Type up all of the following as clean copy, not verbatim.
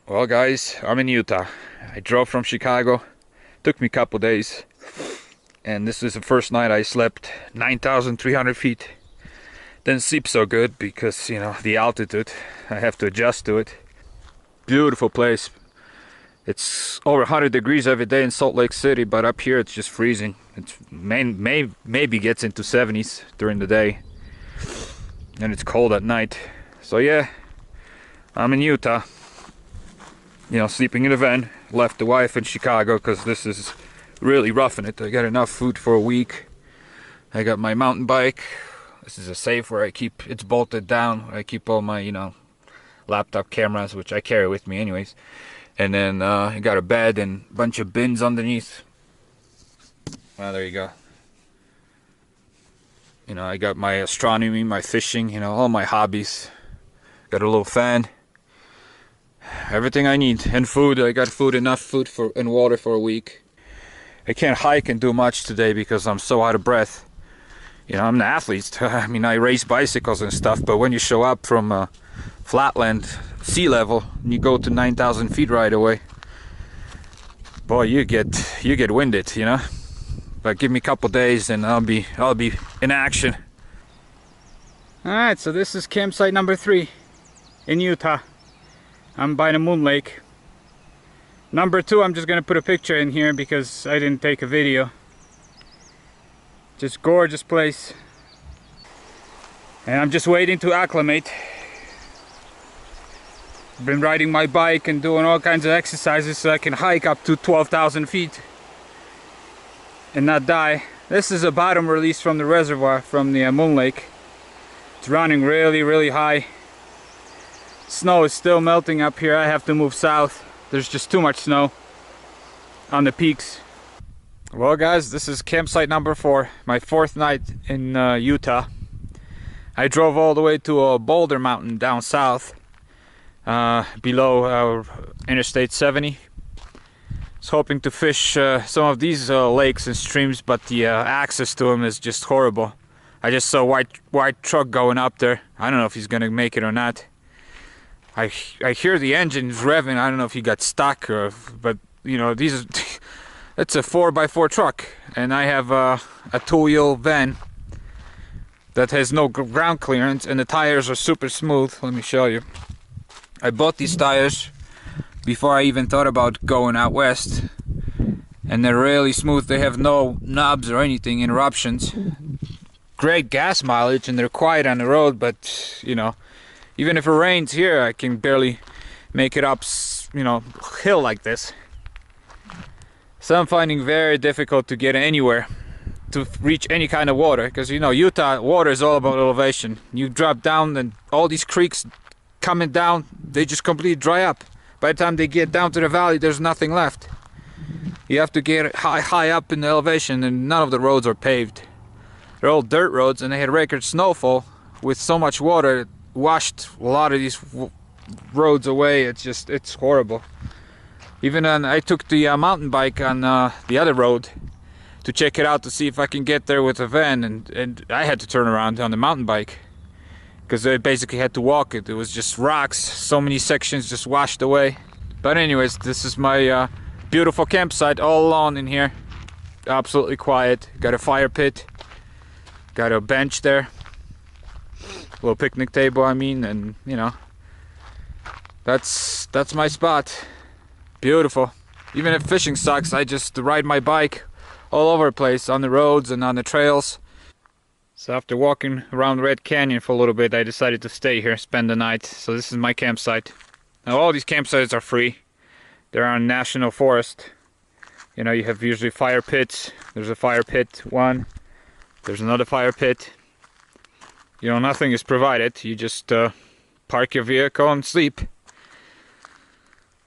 Well, guys, I'm in Utah. I drove from Chicago. Took me a couple days. And this is the first night I slept 9,300 feet. Didn't sleep so good because, the altitude. I have to adjust to it. Beautiful place. It's over 100 degrees every day in Salt Lake City, but up here it's just freezing. It's maybe gets into 70s during the day. And it's cold at night. So yeah, I'm in Utah. Sleeping in a van. Left the wife in Chicago because this is really roughing it. I got enough food for a week. I got my mountain bike. This is a safe where it's bolted down. I keep all my, laptop cameras, which I carry with me anyways. And then I got a bed and a bunch of bins underneath. Well, there you go. I got my astronomy, my fishing, all my hobbies. Got a little fan. Everything I need. And food. I got enough food and water for a week. I can't hike and do much today because I'm so out of breath. I'm an athlete. I mean, I race bicycles and stuff, but when you show up from flatland, sea level, and you go to 9,000 feet right away, boy, you get winded, But give me a couple days and I'll be in action. All right, so this is campsite number 3 in Utah. I'm by the Moon Lake. Number 2, I'm just gonna put a picture in here because I didn't take a video. Just gorgeous place. And I'm just waiting to acclimate. Been riding my bike and doing all kinds of exercises so I can hike up to 12,000 feet and not die. This is a bottom release from the reservoir from the Moon Lake. It's running really, really high. Snow is still melting up here. I have to move south. There's just too much snow on the peaks. Well, guys, this is campsite number 4, my 4th night in Utah. I drove all the way to Boulder Mountain down south, below Interstate 70. I was hoping to fish some of these lakes and streams, but the access to them is just horrible. I just saw a white truck going up there. I don't know if he's gonna make it or not. I hear the engines revving. I don't know if he got stuck but these it's a 4x4 truck, and I have a 2-wheel van that has no ground clearance, and the tires are super smooth. Let me show you. I bought these tires before I even thought about going out west, and they're really smooth. They have no knobs or anything, interruptions. Great gas mileage, and they're quiet on the road, but even if it rains here, I can barely make it up, hill like this. So I'm finding very difficult to get anywhere, to reach any kind of water, because Utah water is all about elevation. You drop down and all these creeks coming down, they just completely dry up. By the time they get down to the valley, there's nothing left. You have to get high up in the elevation, and none of the roads are paved. They're all dirt roads, and they had record snowfall with so much water. It washed a lot of these roads away. It's horrible. Even I took the mountain bike on the other road to check it out to see if I can get there with a van, and I had to turn around on the mountain bike because I basically had to walk it. It was just rocks, so many sections just washed away. But anyways, this is my beautiful campsite, all alone in here. Absolutely quiet. Got a fire pit, got a bench there, little picnic table, and that's my spot. Beautiful. Even if fishing sucks, I just ride my bike all over the place on the roads and on the trails. So after walking around Red Canyon for a little bit, I decided to stay here, spend the night. So this is my campsite. Now all these campsites are free. They're on national forest. You have usually fire pits. There's a fire pit one. There's another fire pit. Nothing is provided. You just park your vehicle and sleep.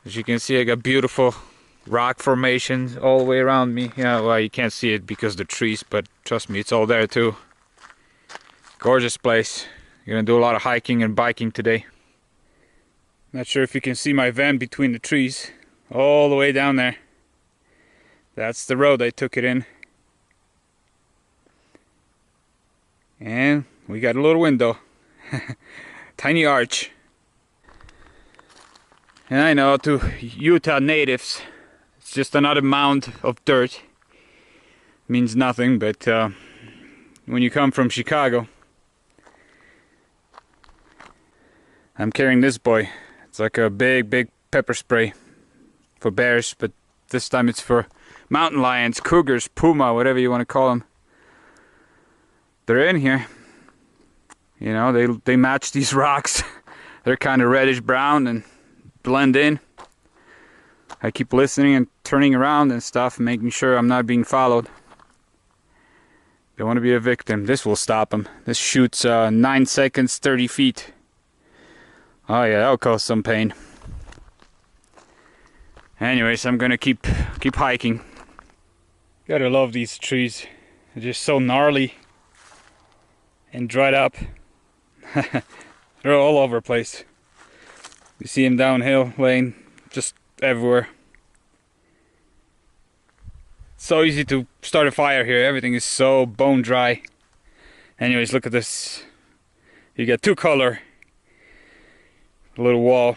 As you can see, I got beautiful rock formations all the way around me. Well, you can't see it because of the trees, but trust me, it's all there too. Gorgeous place. Gonna do a lot of hiking and biking today. Not sure if you can see my van between the trees, all the way down there. That's the road I took it in. And we got a little window. Tiny arch. And I know to Utah natives, it's just another mound of dirt. Means nothing, but when you come from Chicago, I'm carrying this boy. It's like a big pepper spray for bears, but this time it's for mountain lions, cougars, puma, whatever you want to call them. They're in here. You know, they match these rocks. They're kind of reddish brown and blend in. I keep listening and turning around and stuff, making sure I'm not being followed. Don't want to be a victim. This will stop them. This shoots 9 seconds, 30 feet. Oh yeah, that'll cause some pain. Anyways, I'm gonna keep hiking. Gotta love these trees. They're just so gnarly and dried up. They're all over the place. You see them downhill laying just everywhere. It's so easy to start a fire here. Everything is so bone dry. Anyways, look at this. You get two color. A little wall.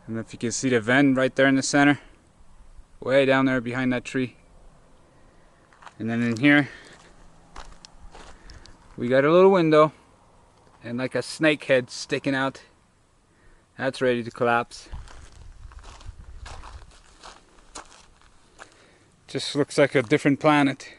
And if you can see the vent right there in the center. Way down there behind that tree. And then in here, we got a little window. And like a snake head sticking out. That's ready to collapse. Just looks like a different planet.